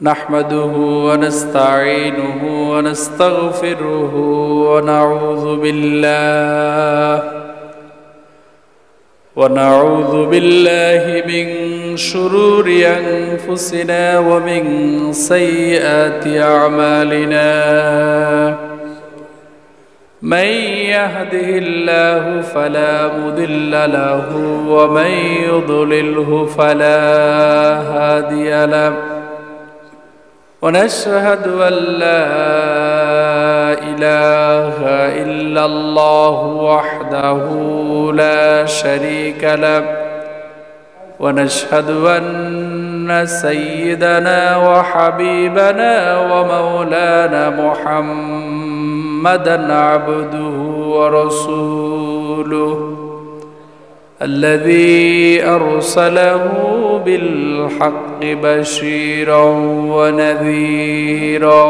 نحمده ونستعينه ونستغفره ونعوذ بالله من شرور أنفسنا ومن سيئات أعمالنا من يهده الله فلا مضل له ومن يضلله فلا هادي له ونشهد أن لا إله إلا الله وحده لا شريك له ونشهد أن سيدنا وحبيبنا ومولانا محمدا عبده ورسوله الذي أرسله بالحق بشيرا ونذيرا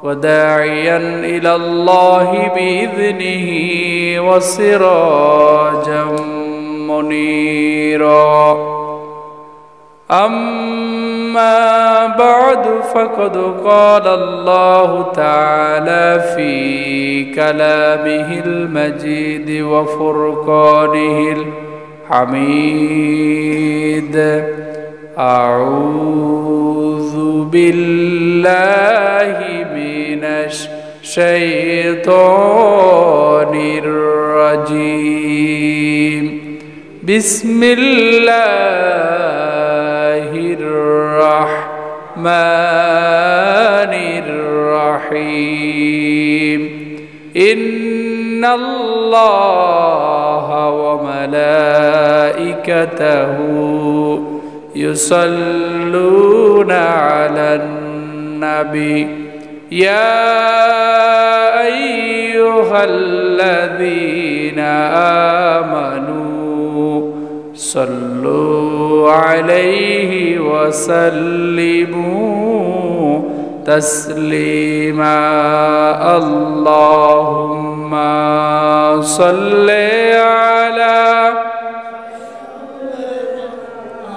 وداعيا إلى الله بإذنه وسراجا منيرا أما بعد فقد قال الله تعالى في كلامه المجيد وفرقانه الحميد أعوذ بالله من الشيطان الرجيم بسم الله الرحمن الرحيم إن الله وملائكته يصلون على النبي يا أيها الذين آمنوا صلوا عليه وسلموا تسليما اللهم صل على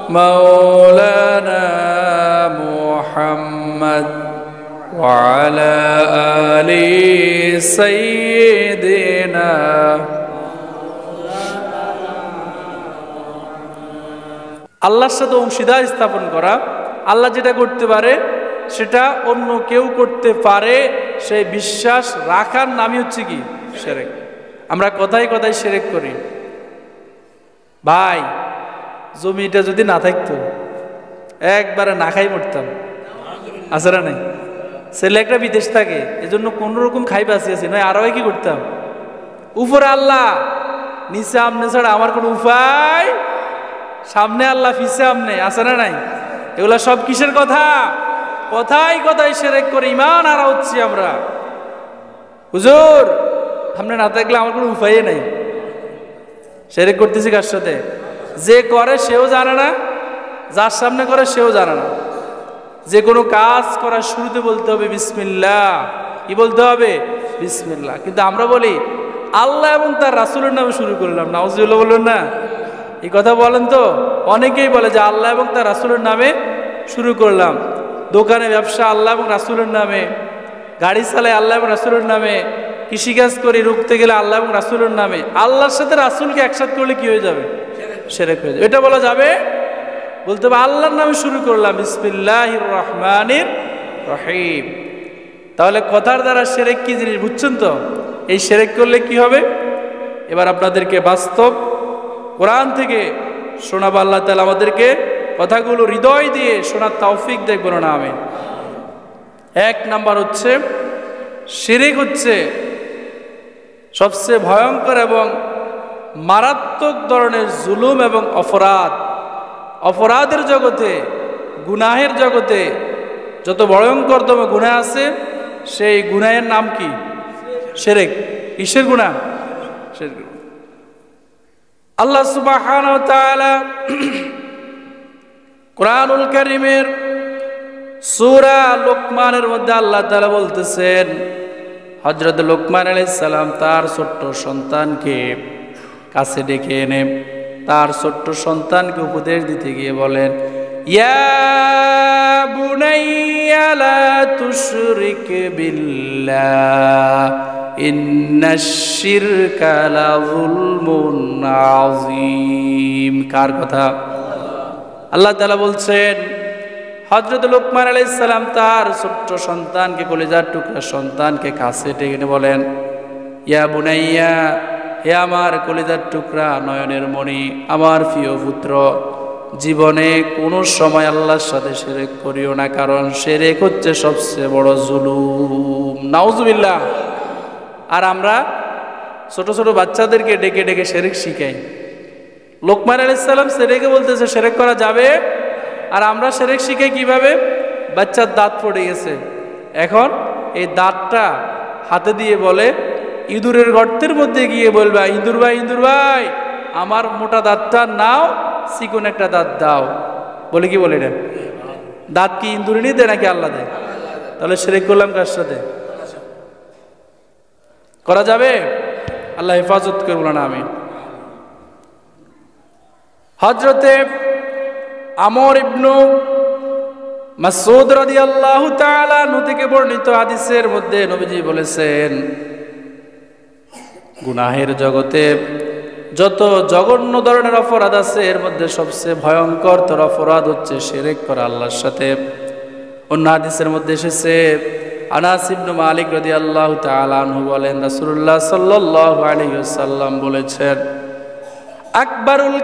مولانا محمد وعلى آل سيدنا আল্লাহর সাথে অংশীদার স্থাপন করা, আল্লাহ যেটা করতে পারে সেটা অন্য কেউ করতে পারে সেই বিশ্বাস রাখার নামই হচ্ছে কি শিরক। আমরা কথায় কথায় শিরক করি। ভাই জমিটা যদি না থাকতো একবারে না খাই মরতাম, আছে না নাই? ছেলে একটা বিদেশ থাকে, এজন্য কোন রকম খাই বাঁচিয়েছি নয়, আরো কি করতাম? উপরে আল্লাহ, নিচে আমনে ছাড়া আমার কোনো উপায়, সামনে আল্লাহ পিছে আমনে, আছে না নাই? এগুলা সব কিসের কথা? কথায় কথায় শিরক করে ঈমান হারা হচ্ছি আমরা। হুজুর সামনে না থাকলে আমার কোনো উপায় নাই। শিরক করতেছি কার সাথে? যে করে সেও জানে না, যার সামনে করে সেও জানে না। যে কোনো কাজ করার শুরুতে বলতে হবে বিসমিল্লাহ। কি বলতে হবে? বিসমিল্লাহ। কিন্তু আমরা বলি আল্লাহ এবং তার রাসূলের নামে শুরু করলাম। নাউজুবিল্লাহ বললেন না? এই কথা বলেন তো? অনেকেই বলে যে আল্লাহ এবং তার রাসূলের নামে শুরু করলাম। দোকানে ব্যবসা আল্লাহ এবং রাসূলের নামে, গাড়ি চালাই আল্লাহ এবং রাসূলের নামে, কৃষিকাজ করি, রুখতে গেলে আল্লাহ এবং রাসূলের নামে। আল্লাহর সাথে রাসূলকে একসাথে করলে কি হয়ে যাবে? শিরক হয়ে যাবে। এটা বলা যাবে? বলতে হবে আল্লাহর নামে শুরু করলাম, বিসমিল্লাহির রহমানির রহিম। তাহলে কথার দ্বারা শিরক কি জিনিস বুঝছেন তো? এই শিরক করলে কি হবে? এবার আপনাদেরকে বাস্তব কোরআন থেকে শোনাবো। আল্লাহ তাআলা আমাদেরকে কথাগুলো হৃদয় দিয়ে শোনার তৌফিক দেখ বলো না আমিন। এক নাম্বার হচ্ছে শিরক হচ্ছে সবচেয়ে ভয়ঙ্কর এবং মারাত্মক ধরনের জুলুম এবং অপরাধ। অপরাধের জগতে, গুনাহের জগতে যত ভয়ঙ্করতম গুনাহ আছে সেই গুনাহের নাম কি? শিরক। কিসের গুনাহ? শিরক। আল্লাহ সুবহানাহু ওয়া তাআলা কুরআনুল কারীমের সূরা লুকমানের মধ্যে আল্লাহ তাআলা বলতেছেন, হযরত লুকমান আলাইহিস সালাম তার ছোট্ট সন্তানকে কাছে ডেকে এনে তার ছোট্ট সন্তানকে উপদেশ দিতে গিয়ে বলেন, ইয়া ইউশরিক বিল্লাহ ইন্নাশ শিরকা লাযুলমুন আযীম। কার কথা? আল্লাহ তাআলা বলছেন, হযরত লোকমান আলাইহিস সালাম তার ছোট্ট সন্তানকে, কলিজার টুকরা সন্তানকে কাছে টেনে বলেন, ইয়া বুনাইয়া, হে আমার কলিজার টুকরা, নয়নের মণি, আমার প্রিয় পুত্র, জীবনে কোনো সময় আল্লাহর সাথে শিরক করিও না, কারণ শিরক হচ্ছে সবচেয়ে বড় জুলুম। নাউজুবিল্লাহ। আর আমরা ছোট ছোট বাচ্চাদেরকে ডেকে ডেকে শিরক শিখাই। লোকমান আলাইহিস সালাম শিরকে বলতেছে শিরক করা যাবে, আর আমরা শিরক শিখাই কিভাবে? বাচ্চার দাঁত পড়ে গেছে, এখন এই দাঁতটা হাতে দিয়ে বলে, ইঁদুরের গর্তের মধ্যে গিয়ে বলবা, ইঁদুর ভাই আমার মোটা দাঁতটা নাও, চিকন একটা দাঁত দাও। বলে কি বলে না? দাঁত কি ইঁদুরে দেয় নাকি আল্লাহ দেয়? তাহলে শিরক করলাম কার সাথে? করা যাবে? আল্লাহ হেফাজত করব না। আমি হযরতে আমর ইবনু মাসউদ রাদিয়াল্লাহু তাআলা আনহু থেকে বর্ণিত হাদিসের মধ্যে নবীজি বলেছেন, গুনাহের জগতে যত জঘন্য ধরনের অপরাধ আছে, এর মধ্যে সবচেয়ে ভয়ঙ্কর অপরাধ হচ্ছে শিরক করা আল্লাহর সাথে। অন্য হাদিসের মধ্যে এসেছে, আনাস ইবনে মালিক রাদিয়াল্লাহু তাআলা আনহু বলেন, রাসূলুল্লাহ সাল্লাল্লাহু আলাইহি ওয়াসাল্লাম বলেছেন, আকবারুল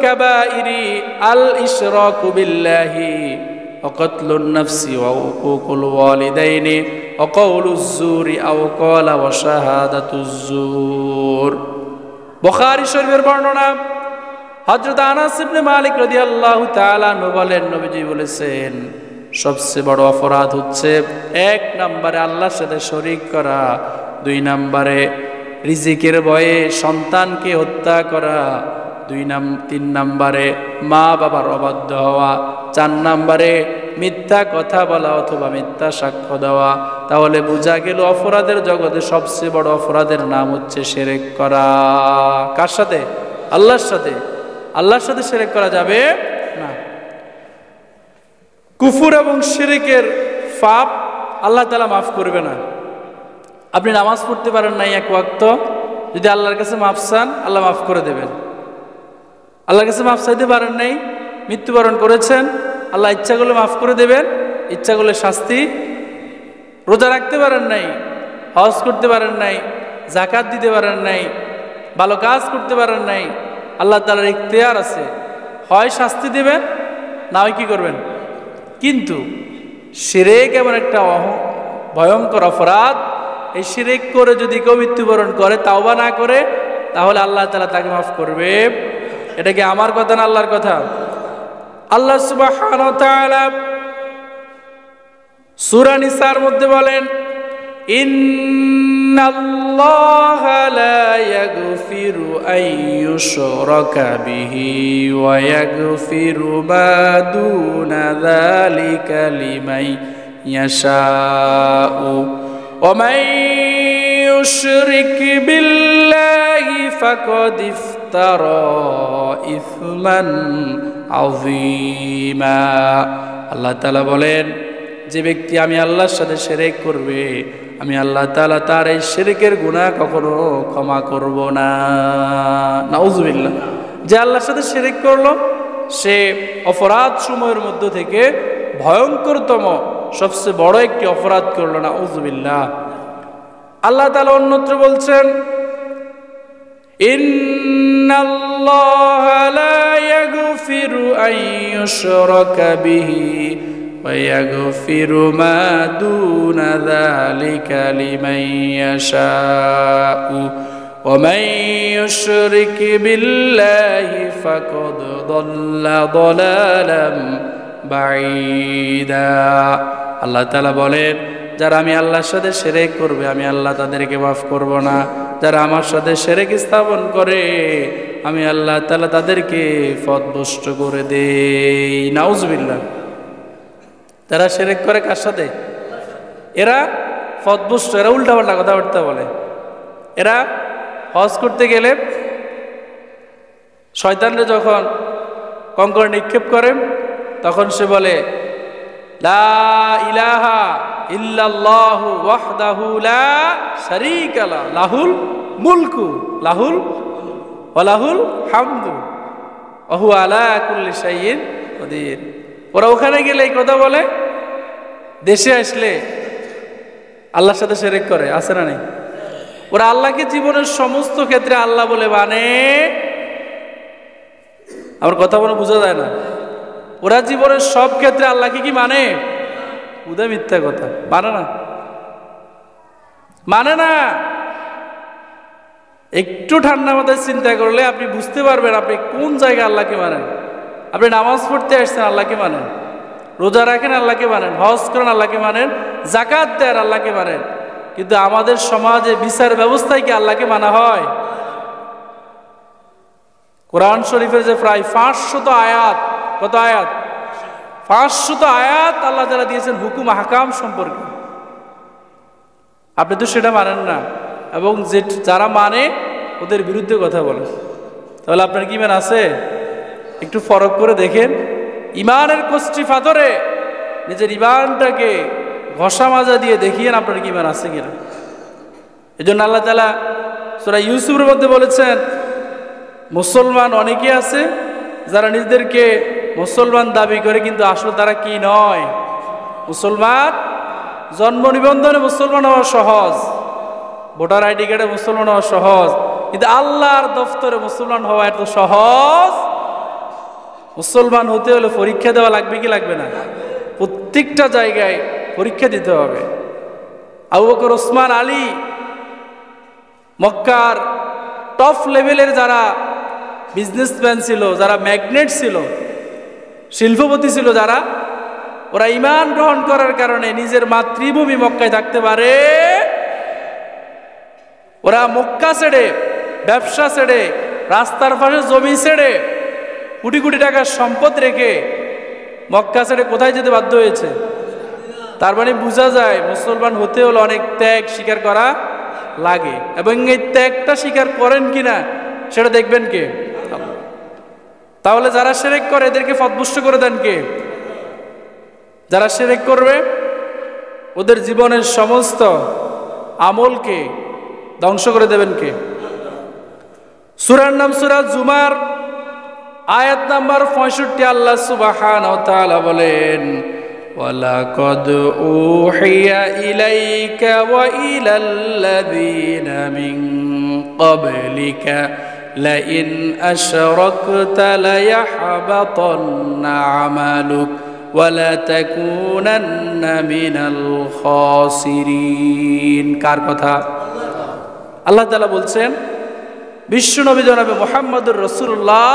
কাবাইরি আল ইশরাকু বিল্লাহি ওয়া কাতলুন নাফসি ওয়া উকুকুল ওয়ালিদাইনি ওয়া কাউলুজ জুরি আও ক্বালা ওয়া শাহাদাতুজ জুর। বুখারী শরীফের বর্ণনা। হযরত আনাস ইবনে মালিক রাদিয়াল্লাহু তাআলা আনহু বলেন, নবীজি বলেছেন, সবচেয়ে বড় অপরাধ হচ্ছে 1 নম্বরে আল্লাহর সাথে শরীক করা, 2 নম্বরে রিজিকের ভয়ে সন্তানকে হত্যা করা, 3 নম্বরে মা বাবার অবাধ্য হওয়া, 4 নম্বরে মিথ্যা কথা বলা অথবা মিথ্যা সাক্ষ্য দেওয়া। তাহলে বোঝা গেল অপরাধের জগতে সবচেয়ে বড় অপরাধের নাম হচ্ছে শিরক করা। কার সাথে? আল্লাহর সাথে। আল্লাহর সাথে শিরক করা যাবে না। কুফর এবং শিরকের পাপ আল্লাহ তাআলা মাফ করবে না। আপনি নামাজ পড়তে পারেন নাই 1 ওয়াক্ত, যদি আল্লাহর কাছে মাফ চান, আল্লাহ মাফ করে দেবেন। আল্লাহর কাছে মাফ চাইতে পারেন নাই, মৃত্যুবরণ করেছেন, আল্লাহ ইচ্ছা করলে মাফ করে দেবেন, ইচ্ছা করলে শাস্তি। রোজা রাখতে পারেন নাই, হজ করতে পারেন নাই, যাকাত দিতে পারেন নাই, ভালো কাজ করতে পারেন নাই, আল্লাহ তাআলার ইখতিয়ার আছে, হয় শাস্তি দেবেন, না হয় কি করবেন। কিন্তু শিরক এমন একটা ভয়ঙ্কর অপরাধ, এই শিরক করে যদি কেউ মৃত্যুবরণ করে, তাওবা না করে, তাহলে আল্লাহ তাআলা তাকে মাফ করবে। এটা কি আমার কথা না আল্লাহর কথা? আল্লাহ সুবহানাহু ওয়া তাআলা সূরা নিসার মধ্যে বলেন, ইন্নাল্লাহা লা ইয়াগফিরু আন ইউশরাকা বিহি ওয়া ইয়াগফিরু মা দুনা যালিকা লিমান ইয়াশাউ ওয়া মান ইউশরিক বিল্লাহি ফাকাদ ইফতারা ইসমান আযীমা। আল্লাহ তাআলা বলেন, যে ব্যক্তি আমি আল্লাহর সাথে শিরক করবে, আমি আল্লাহ তাআলা তার এই শিরকের গুনাহ কখনো ক্ষমা করব না। নাউজুবিল্লাহ। যে আল্লাহর সাথে শিরক করলো, সে অপরাধ সমূহের মধ্য থেকে ভয়ঙ্করতম সবচেয়ে বড় একটি অপরাধ করলো। নাউজুবিল্লাহ। আল্লাহ তাআলা অন্যত্র বলছেন, ইন্নাল্লাহা লা ইয়াগফিরু আন ইউশরাকা বিহি ওয়া ইয়াগফিরু মা দুনা যালিকা লিমান ইয়াশাউ ওয়া মান ইউশরিক বিল্লাহি ফাকাদ দাল্লা দালালাম বাঈদা। আল্লাহ তাআলা বলেন, যারা আমি আল্লাহর সাথে শিরক করবে, আমি আল্লাহ তাদেরকে মাফ করব না। যারা আমার সাথে শিরক স্থাপন করে, আমি আল্লাহ তাআলা তাদেরকে পথভ্রষ্ট করে দেই। নাউজুবিল্লাহ। যারা শিরক করে কার সাথে? এরা পথভ্রষ্ট, এরা উল্টাপাল্টা কথাবার্তা বলে। এরা হজ করতে গেলে শয়তানরা যখন কঙ্কর নিক্ষেপ করে, তখন সে বলে, লা ইলাহা ইল্লাল্লাহু ওয়াহদাহু লা শারীকা লা লাহুল মুলকু লাহুল ওয়া লাহুল হামদু ওয়া হুয়া আলা কুল্লি শাইইন কাদির। ওরা ওখানে গেলে এই কথা বলে, দেশে আসলে আল্লাহর সাথে শিরক করে, আছে না নেই? ওরা আল্লাহকে জীবনের সমস্ত ক্ষেত্রে আল্লাহ বলে মানে, আমার কথা বলে বোঝা যায় না? ওরা জীবনের সব ক্ষেত্রে আল্লাহকে কি মানে? উদা মিথ্যা কথা, মানে না, মানে না। একটু ঠান্ডা মাথায় চিন্তা করলে আপনি বুঝতে পারবেন আপনি কোন জায়গায় আল্লাহকে মানেন। আপনি নামাজ পড়তে আসছেন, আল্লাহকে মানেন, রোজা রাখেন, আল্লাহকে মানেন, হজ করেন, আল্লাহকে মানেন, জাকাত দেন, আল্লাহকে মানেন, কিন্তু আমাদের সমাজে বিচার ব্যবস্থায় কি আল্লাহকে মানা হয়? কোরআন শরীফের যে প্রায় 500 আয়াত, কত আয়াত? 500 আয়াত আল্লাহ তাআলা দিয়েছেন হুকুম আহকাম সম্পর্কে। আপনি তো সেটা মানেন না, এবং যে যারা মানে ওদের বিরুদ্ধে কথা বলে। তাহলে আপনার কি ইমান আছে? একটু ফরক করে দেখেন। ইমানের কষ্টি ফাতরে নিজের ইমানটাকে ঘষা মাজা দিয়ে দেখিয়েন আপনার কি ইমান আছে কিনা। এই জন্য আল্লাহ তাআলা সূরা ইউসুফের মধ্যে বলেছেন, মুসলমান অনেকে আছে যারা নিজেদেরকে মুসলমান দাবি করে কিন্তু আসলে তারা কি নয় মুসলমান। জন্ম নিবন্ধনে মুসলমান হওয়া সহজ, ভোটার আইডি কার্ডে মুসলমান হওয়া সহজ, কিন্তু আল্লাহর দফতরে মুসলমান হওয়া এত সহজ? মুসলমান হতে হলে পরীক্ষা দেওয়া লাগবে কি লাগবে না? প্রত্যেকটা জায়গায় পরীক্ষা দিতে হবে। আবু বকর, ওসমান, আলী, মক্কার টপ লেভেলের যারা বিজনেসম্যান ছিল, যারা ম্যাগনেট ছিল, শিল্পপতি ছিল যারা, ওরা ঈমান গ্রহণ করার কারণে নিজের মাতৃভূমি মক্কায় থাকতে পারে। ওরা মক্কা ছেড়ে, ব্যবসা ছেড়ে, রাস্তার পাশে জমি ছেড়ে, কোটি কোটি টাকার সম্পদ রেখে মক্কা ছেড়ে কোথায় যেতে বাধ্য হয়েছে? তার মানে বোঝা যায় মুসলমান হতে হলে অনেক ত্যাগ স্বীকার করা লাগে, এবং এই ত্যাগটা স্বীকার করেন কিনা সেটা দেখবেন কে? তাহলে যারা শিরক করে এদেরকে পথভ্রষ্ট করে দেন কে? যারা শিরক করবে ওদের জীবনের সমস্ত আমলকে ধ্বংস করে দেবেন কে? সূরার নাম সূরা জুমার, আয়াত নাম্বার 65। আল্লাহ সুবহানাহু ওয়া তাআলা বলেন, ওয়ালাকাদ উহিয়া ইলাইকা ওয়া ইলাল্লাযীনা মিন ক্বাবলিকা লাইন আশরাকতা লায়াহবাতান্না আমালুক ওয়া লাতাকুনান্না মিনাল খাসিরিন। কার কথা? আল্লাহ তাআলা বলছেন, বিশ্ব নবী জনাবে মুহাম্মদুর রাসূলুল্লাহ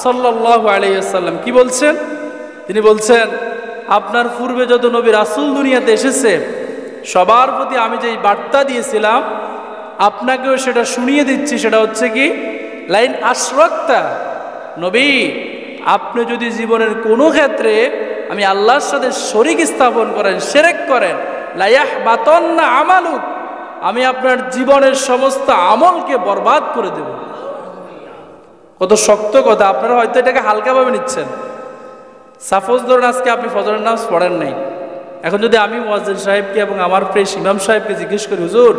সাল্লাল্লাহু আলাইহি ওয়াসাল্লাম কি বলছেন? তিনি বলছেন, আপনার পূর্বে যত নবী রাসূল দুনিয়াতে এসেছে সবার প্রতি আমি যেই বার্তা দিয়েছিলাম আপনাকেও সেটা শুনিয়ে দিচ্ছি। সেটা হচ্ছে কি? লাইন আশরাকতা, নবী আপনি যদি জীবনের কোনো ক্ষেত্রে আমি আল্লাহর সাথে শরীক স্থাপন করেন, শিরক করেন, লায়াহবাতান্না আমালুক, আমি আপনার জীবনের সমস্ত আমলকে বরবাদ করে দেব। কত শক্ত কথা! আপনারা হয়তো এটাকে হালকাভাবে নিচ্ছেন। সাপোজ ধরুন আজকে আপনি ফজরের নামাজ পড়েন নাই, এখন যদি আমি মুয়াজ্জিন সাহেবকে এবং আমার প্রিয় ইমাম সাহেবকে জিজ্ঞেস করি, হুজুর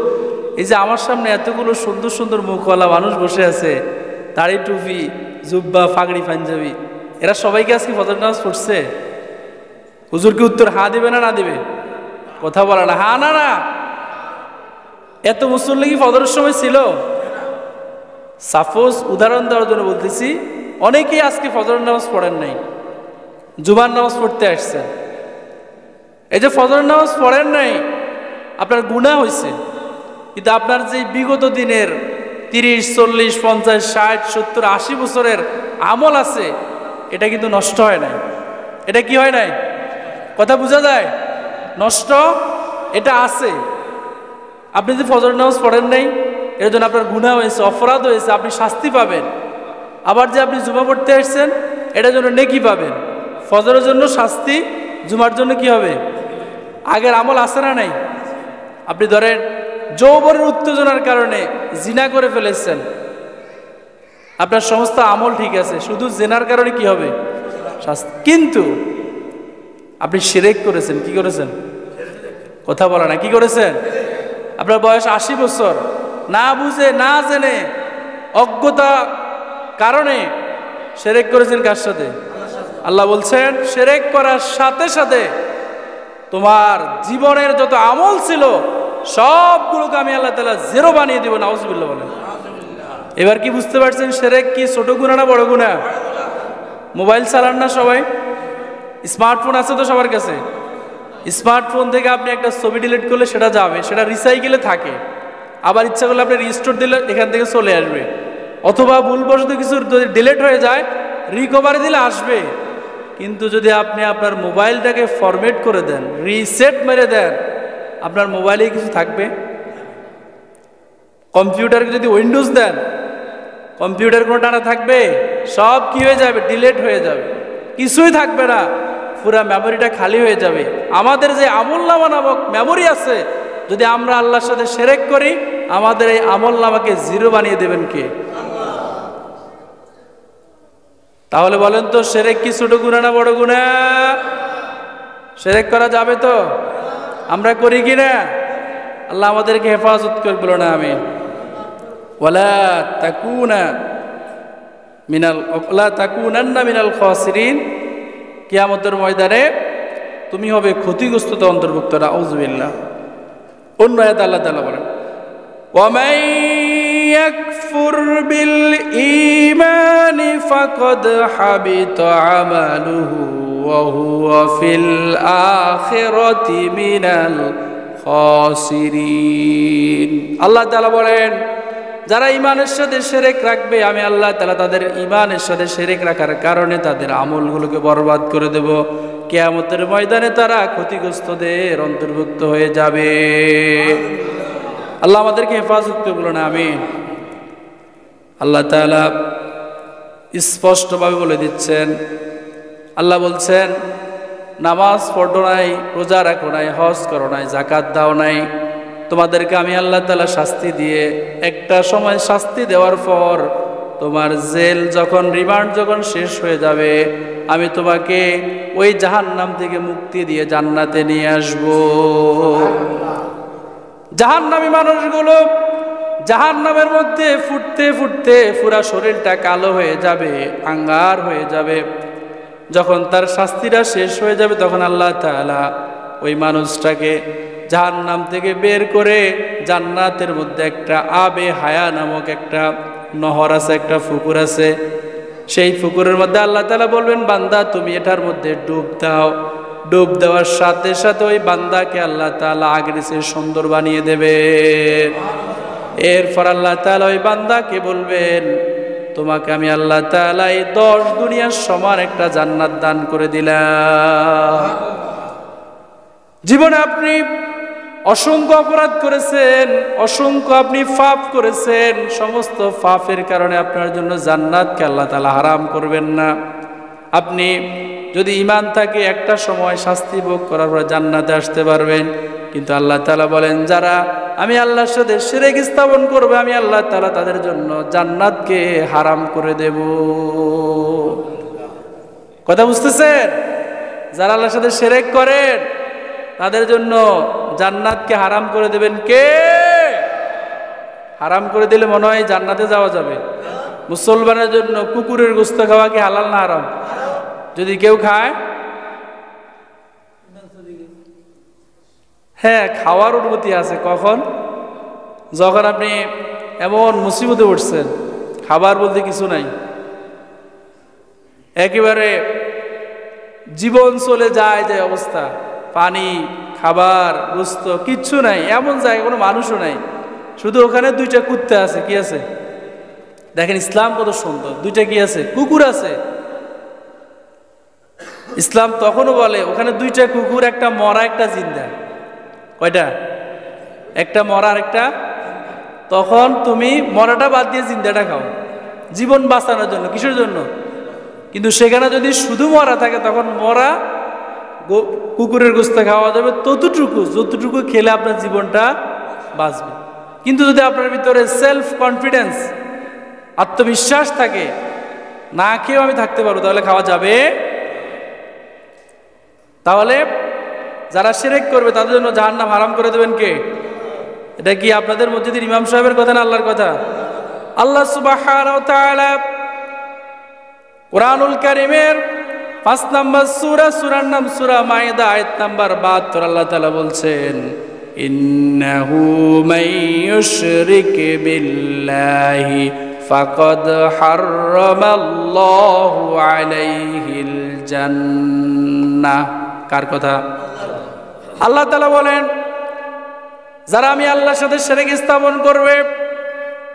এই যে আমার সামনে এতগুলো সুন্দর সুন্দর মুখওয়ালা মানুষ বসে আছে, দাড়ি টুপি জুব্বা পাগড়ি পাঞ্জাবি, এরা সবাইকে আজকে ফজরের নামাজ পড়ছে? হুজুর কি উত্তর হ্যাঁ দিবে না না দিবে? কথা বলে না, হ্যাঁ না না। এত মুসল্লি কি ফজরের সময় ছিল? সাপোজ উদাহরণ দেওয়ার জন্য বলতেছি, অনেকেই আজকে ফজরের নামাজ পড়েন নাই, জুমার নামাজ পড়তে আসছেন। এই যে ফজরের নামাজ পড়েন নাই, আপনার গুনাহ হয়েছে, কিন্তু আপনার যে বিগত দিনের 30, 40, 50, 60, 70, 80 বছরের আমল আছে এটা কিন্তু নষ্ট হয় নাই। এটা কি হয় নাই? কথা বোঝা যায়? নষ্ট এটা আছে। আপনি যে ফজরের নামাজ পড়েন নাই এর জন্য আপনার গুনাহ হয়েছে, অপরাধ হয়েছে, আপনি শাস্তি পাবেন। আবার যে আপনি জুমা পড়তে আসছেন এটার জন্য নেকি পাবেন। ফজরের জন্য শাস্তি, জুমার জন্য কি হবে? আগের আমল আছে না নাই? আপনি ধরেন যৌবনের উত্তেজনার কারণে জিনা করে ফেলেছেন, আপনার সমস্ত আমল ঠিক আছে, শুধু জেনার কারণে কি হবে? শাস্তি। কিন্তু আপনি শিরক করেছেন। কি করেছেন? কথা বলে না, কি করেছেন? আপনার বয়স 80 বছর, না বুঝে না জেনে অজ্ঞতা কারণে শিরক করেছেন। কার সাথে? আল্লাহ বলছেন শিরক করার সাথে সাথে তোমার জীবনের যত আমল ছিল সবগুলোকে আমি আল্লাহ তাআলা জিরো বানিয়ে দিব। নাউজুবিল্লাহ বলেন। এবার কি বুঝতে পারছেন শিরক কি ছোট গুনাহ না বড় গুনাহ? মোবাইল চালান না সবাই? স্মার্টফোন আছে তো সবার কাছে। স্মার্টফোন থেকে আপনি একটা ছবি ডিলিট করলে সেটা যাবে, সেটা রিসাইকেলে থাকে, আবার ইচ্ছা করলে আপনি রিস্টোর দিলে এখান থেকে চলে আসবে, অথবা ভুলবশত কিছু যদি ডিলিট হয়ে যায় রিকভারি দিলে আসবে। কিন্তু যদি আপনি আপনার মোবাইলটাকে ফরম্যাট করে দেন, রিসেট মেরে দেন, আপনার মোবাইলে কিছু থাকবে? কম্পিউটারকে যদি উইন্ডোজ দেন, কম্পিউটার কোনো ডাটা থাকবে? সব কি হয়ে যাবে? ডিলিট হয়ে যাবে, কিছুই থাকবে না, পুরা মেমোরিটা খালি হয়ে যাবে। আমাদের যে আমলনামা নামক মেমোরি আছে, যদি আমরা আল্লাহর সাথে শিরক করি আমাদের এই আমলনামাকে জিরো বানিয়ে দেবেন কে? তাহলে বলেন তো শিরক কি ছোট গুনাহ না বড় গুনাহ? শিরক করা যাবে তো? আমরা করি কি না? আল্লাহ আমাদেরকে হেফাজত করে বলো না আমিন। ওয়ালা তাকুনান্না মিনাল খাসিরিন, কিয়ামতের ময়দানে তুমি হবে ক্ষতিগ্রস্তদের অন্তর্ভুক্ত। নাউযুবিল্লাহ। অন্য আয়াতে আল্লাহ তাআলা বলেন ওয়ামান ইয়াকফুর বিল ঈমানি ফাকাদ হাবিতা আমালুহু ওয়া হুয়া ফিল আখিরাতি মিনাল খাসিরিন। আল্লাহ তাআলা বলেন যারা ঈমানের সাথে শিরক রাখবে আমি আল্লাহ তাআলা তাদের ঈমানের সাথে শিরক রাখার কারণে তাদের আমলগুলোকে বরবাদ করে দেব। কিয়ামতের ময়দানে তারা ক্ষতিগ্রস্তদের অন্তর্ভুক্ত হয়ে যাবে। আল্লাহ আমাদেরকে হেফাজত করে বলুন আমিন। আল্লাহ তাআলা স্পষ্টভাবে বলে দিচ্ছেন, আল্লাহ বলছেন নামাজ পড়ো নাই, রোজা রাখো নাই, হজ করো নাই, যাকাত দাও নাই, তোমাদেরকে আমি আল্লাহ তাআলা শাস্তি দিয়ে একটা সময় শাস্তি দেওয়ার পর তোমার জেল যখন রিমান্ড যখন শেষ হয়ে যাবে আমি তোমাকে ওই জাহান্নাম থেকে মুক্তি দিয়ে জান্নাতে নিয়ে আসব। জাহান্নামী মানুষগুলো জাহান্নামের মধ্যে ফুটতে ফুটতে পুরা শরীরটা কালো হয়ে যাবে, আঙ্গার হয়ে যাবে। যখন তার শাস্তিটা শেষ হয়ে যাবে তখন আল্লাহ তাআলা ওই মানুষটাকে জাহান্নাম থেকে বের করে জান্নাতের মধ্যে একটা আবে হায়া নামক একটা নহর আছে, একটা পুকুর আছে। সেই পুকুরের মধ্যে আল্লাহ তাআলা বলবেন বান্দা তুমি এটার মধ্যে ডুব দাও। ডুব দেওয়ার সাথে সাথে ওই বান্দাকে আল্লাহ তাআলা আগের চেয়ে সুন্দর বানিয়ে দেবেন। এরপর আল্লাহ তাআলা ওই বান্দাকে বলবেন তোমাকে আমি আল্লাহ তাআলা এই 10 দুনিয়ার সমান একটা জান্নাত দান করে দিলাম। জীবনে আপনি অসংখ্য অপরাধ করেছেন, অসংখ্য আপনি পাপ করেছেন, সমস্ত পাপের কারণে আপনার জন্য জান্নাতকে আল্লাহ তাআলা হারাম করবেন না। আপনি যদি ঈমান থাকে একটা সময় শাস্তি ভোগ করার পর জান্নাতে আসতে পারবেন। কিন্তু আল্লাহ তাআলা বলেন যারা আমি আল্লাহর সাথে শিরক স্থাপন করবে আমি আল্লাহ তাআলা তাদের জন্য জান্নাতকে হারাম করে দেব। কথা বুঝতেছেন? যারা আল্লাহর সাথে শিরক করেন তাদের জন্য জান্নাতকে হারাম করে দেবেন কে? হারাম করে দিলে মনে হয় জান্নাতে যাওয়া যাবে। মুসলমানের জন্য কুকুরের গোশত খাওয়া কি হালাল না হারাম? যদি কেউ খায়, হ্যাঁ খাওয়ার অনুমতি আছে। কখন? যখন আপনি এমন মুসিবতে উঠছেন খাবার বলতে কিছু নাই, একেবারে জীবন চলে যায় যে অবস্থা, পানি খাবার গোশত কিচ্ছু নাই, এমন জায়গায় কোনো মানুষও নাই, শুধু ওখানে 2টা কুত্তা আছে। কি আছে? দেখেন ইসলাম কত সুন্দর। 2টা কি আছে? কুকুর আছে। ইসলাম তখনও বলে ওখানে 2টা কুকুর, একটা মরা একটা জিন্দা। কয়টা? একটা মরা আর একটা। তখন তুমি মরাটা বাদ দিয়ে জিন্দাটা খাও জীবন বাঁচানোর জন্য। কিসের জন্য? কিন্তু সেখানে যদি শুধু মরা থাকে তখন মরা কুকুরের গোশত খাওয়া যাবে ততটুকু যতটুকু খেলে আপনার জীবনটা বাঁচবে। কিন্তু যদি আপনার ভিতরে সেলফ কনফিডেন্স আত্মবিশ্বাস থাকে না খেয়েও আমি থাকতে পারবো তাহলে খাওয়া যাবে। তাহলে যারা শিরক করবে তাদের জন্য জাহান্নাম হারাম করে দেবেন কে? এটা কি আপনাদের মসজিদের ইমাম সাহেবের কথা না আল্লাহর কথা? আল্লাহ সুবহানাহু ওয়া তাআলা কুরআনুল কারীমের 5 নম্বর সূরার নাম সূরা মাইদা আয়াত নাম্বার 72 আল্লাহ তাআলা বলছেন, ইন্নাহু মাইয়ুশরিক বিল্লাহি ফাকাদ হারামাল্লাহু আলাইহিল জান্নাহ। কার কথা? আল্লাহ তাআলা বলেন, যারা আমি আল্লাহর সাথে শিরক স্থাপন করবে,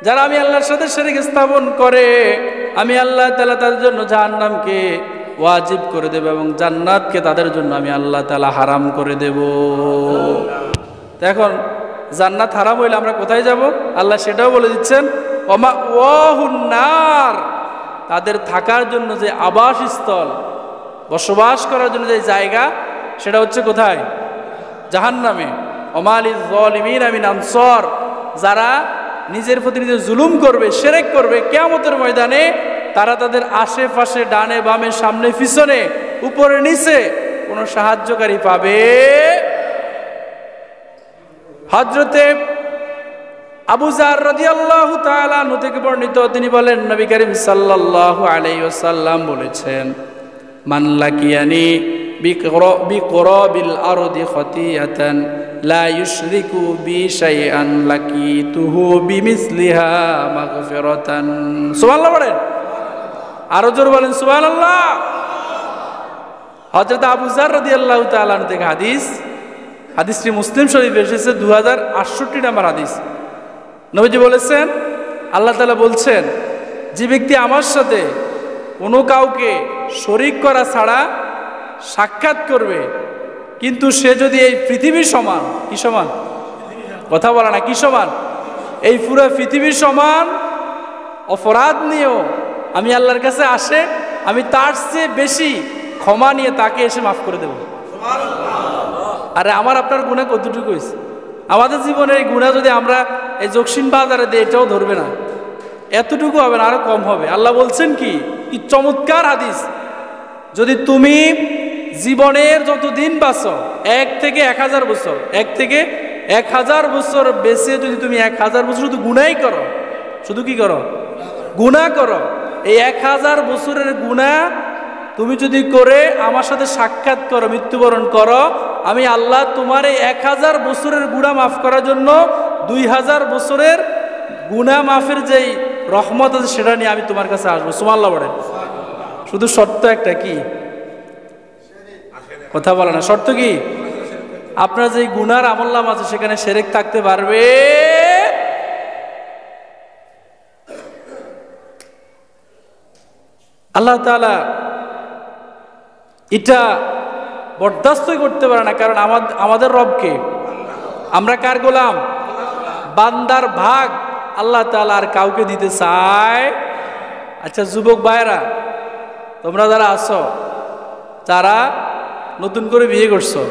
যারা আমি আল্লাহর সাথে শিরক স্থাপন করে, আমি আল্লাহ তাআলা তাদের জন্য জাহান্নামকে ওয়াজিব করে দেব এবং জান্নাতকে তাদের জন্য আমি আল্লাহ তাআলা হারাম করে দেব। এখন জান্নাত হারাম হইলে আমরা কোথায় যাব? আল্লাহ সেটাও বলে দিচ্ছেন, ওমা ওয়াহুন নার, তাদের থাকার জন্য যে আবাসস্থল, বসবাস করার জন্য যে জায়গা, সেটা হচ্ছে কোথায়? জাহান্নামে। ওমালিজ যালিমিন মিন আনসার, যারা নিজের প্রতি নিজে জুলুম করবে, শিরক করবে, কিয়ামতের ময়দানে তারা তাদের আশেপাশে, ডানে বামে, সামনে পিছনে, উপরে নিচে কোনো সাহায্যকারী পাবে। হযরতে আবু যার রাদিয়াল্লাহু তাআলা আনহু থেকে বর্ণিত, তিনি বলেন, নবী করিম সাল্লাল্লাহু আলাইহি ওয়াসাল্লাম বলেছেন, মান লাকিয়ানি বিকরাবিল আরদি খাতিয়াতান লা ইউশরিকু বি শাইআন লাকিতুহু বিমিসলিহা মাগফিরাতান। সুবহানাল্লাহ বলেন, আরো জোরে বলেন সুবহানাল্লাহ। হযরত আবু যার রাদিয়াল্লাহু তাআলা আনহু থেকে হাদিসটি মুসলিম শরীফে এসেছে, 2068 নম্বর হাদিস। নবীজি বলেছেন, আল্লাহ তাআলা বলছেন, যে ব্যক্তি আমার সাথে কোনো কাউকে শরীক করা ছাড়া সাক্ষাৎ করবে, কিন্তু সে যদি এই পৃথিবীর সমান, কি সমান? কথা বলে না, কি সমান? এই পুরো পৃথিবীর সমান অপরাধ নিয়েও আমি আল্লাহর কাছে আসে, আমি তার চেয়ে বেশি ক্ষমা নিয়ে তাকে এসে মাফ করে দেব। আরে আমার আপনার গুনাহ কতটুকু হয়েছে? আমাদের জীবনে এই গুনাহ যদি আমরা এই জকসিম বাজারে দিই, এটাও ধরবে না, এতটুকু হবে না, আরো কম হবে। আল্লাহ বলছেন কি চমৎকার হাদিস, যদি তুমি জীবনের যত দিন বাঁচো, 1 থেকে 1000 বছর, 1 থেকে 1000 বছর বেঁচে যদি তুমি 1000 বছর শুধু গুনাহই করো, শুধু কি করো? গুনাহ করো, এই 1000 বছরের গুনাহ তুমি যদি করে আমার সাথে সাক্ষাৎ করো, মৃত্যুবরণ করো, আমি আল্লাহ তোমার এই 1000 বছরের গুনাহ মাফ করার জন্য 2000 বছরের গুনাহ মাফের যেই রহমত আছে সেটা নিয়ে আমি তোমার কাছে আসবো। সুবহানাল্লাহ বলেন। শুধু শর্ত একটা, কি কথা বলে না? শর্ত কি? আপনার যে গুনার আমলনামা আছে সেখানে শিরক থাকতে পারবে। আল্লাহ তাআলা এটা বরদাস্তই করতে পারে না, কারণ আমাদের রবকে, আমরা কার গোলাম? বান্দার ভাগ আল্লাহ তাআলা আর কাউকে দিতে চায়। আচ্ছা যুবক ভাইরা, তোমরা যারা আছো, যারা নতুন করে বিয়ে করছো,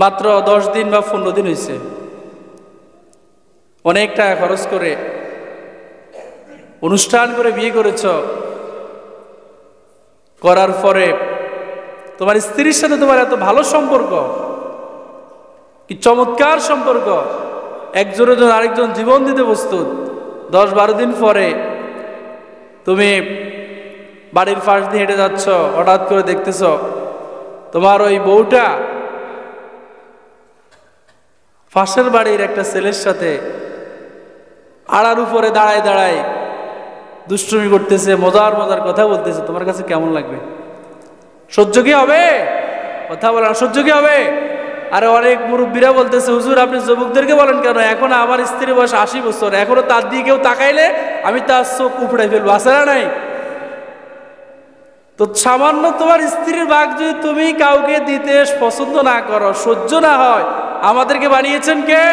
মাত্র 10 দিন বা 15 দিন হয়েছে, অনেক টাকা খরচ করে অনুষ্ঠান করে বিয়ে করেছ, করার পরে তোমার স্ত্রীর সাথে তোমার এত ভালো সম্পর্ক, কি চমৎকার সম্পর্ক, একজনের জন্য আরেকজন জীবন দিতে প্রস্তুত। 10-12 দিন পরে তুমি বাড়ির পাশ দিয়ে হেঁটে যাচ্ছ, হঠাৎ করে দেখতেছ তোমার ওই বউটা পাশের বাড়ির একটা ছেলের সাথে আড়ার উপরে দাঁড়ায় দাঁড়ায় দুষ্টুমি করতেছে, মজার মজার কথা বলতেছে। তোমার কাছে কেমন লাগবে? সহ্য কি হবে? কথা বলা সহ্য কি হবে? আরে অনেক মুরব্বীরা বলতেছে, হুজুর আপনি যুবকদেরকে বলেন কেন? এখন আমার স্ত্রীর বয়স 80 বছর, এখনো তার দিকে কেউ তাকাইলে আমি তার চোখ উপড়াই ফেলবো, আছে না নাই? তো সামান্য তোমার স্ত্রীর ভাগ যদি তুমি কাউকে দিতে পছন্দ না করো, সহ্য না হয়, আমাদেরকে বানিয়েছেন কে?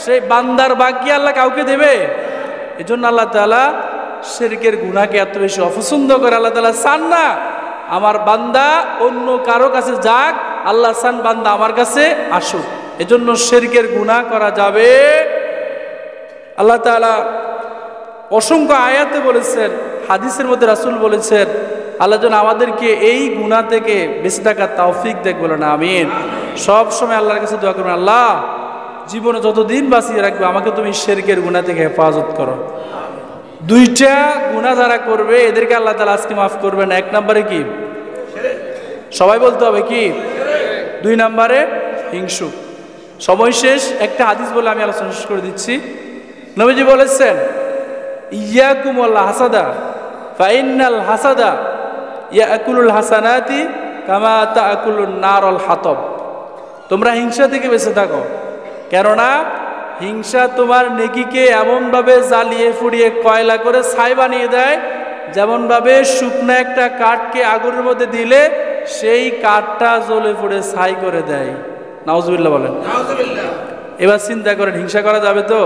সেই বান্দার ভাগ কি আল্লাহ কাউকে দেবে? এজন্য আল্লাহ তাআলা শিরকের গুনাহকে এত বেশি অপছন্দ করে। আল্লাহ তাআলা চান না আমার বান্দা অন্য কারো কাছে যাক, আল্লাহ চান বান্দা আমার কাছে আসুক। এজন্য শিরকের গুনাহ করা যাবে। আল্লাহ তাআলা অসংখ্য আয়াতে বলেছেন, হাদিসের মধ্যে রাসূল বলেছেন, আল্লাহ যেন আমাদেরকে এই গুনাহ থেকে বেঁচে থাকার তৌফিক দেখ, বলো না আমিন। সব সময় আল্লাহর কাছে দোয়া করবেন, আল্লাহ জীবনে যতদিন বাঁচিয়ে রাখবে আমাকে তুমি শিরকের গুনাহ থেকে হেফাজত করো। দুইটা গুনাহ যারা করবে এদেরকে আল্লাহ তাআলা আজকে মাফ করবেন। এক নম্বরে কি? সবাই বলতে হবে কি? 2 নম্বরে হিংসুক। সময় শেষ, একটা হাদিস বলে আমি আলোচনা শেষ করে দিচ্ছি। নবীজি বলেছেন, ইয়াকুম ওয়াল হাসাদা ফাইন্নাল হাসাদা ইয়াকুলুল হাসানাতি কামা তাকুলুন নারুল হাতব। তোমরা হিংসা থেকে বেঁচে থাকো, কেননা হিংসা তোমার নেকিকে এমনভাবে জ্বালিয়ে পুড়িয়ে কয়লা করে ছাই বানিয়ে দেয়, যেমনভাবে শুকনো একটা কাঠকে আগুনের মধ্যে দিলে সেই কাঠটা জ্বলে পুড়ে ছাই করে দেয়। নাউজুবিল্লাহ বলেন। এবার চিন্তা করেন, হিংসা করা যাবে তো?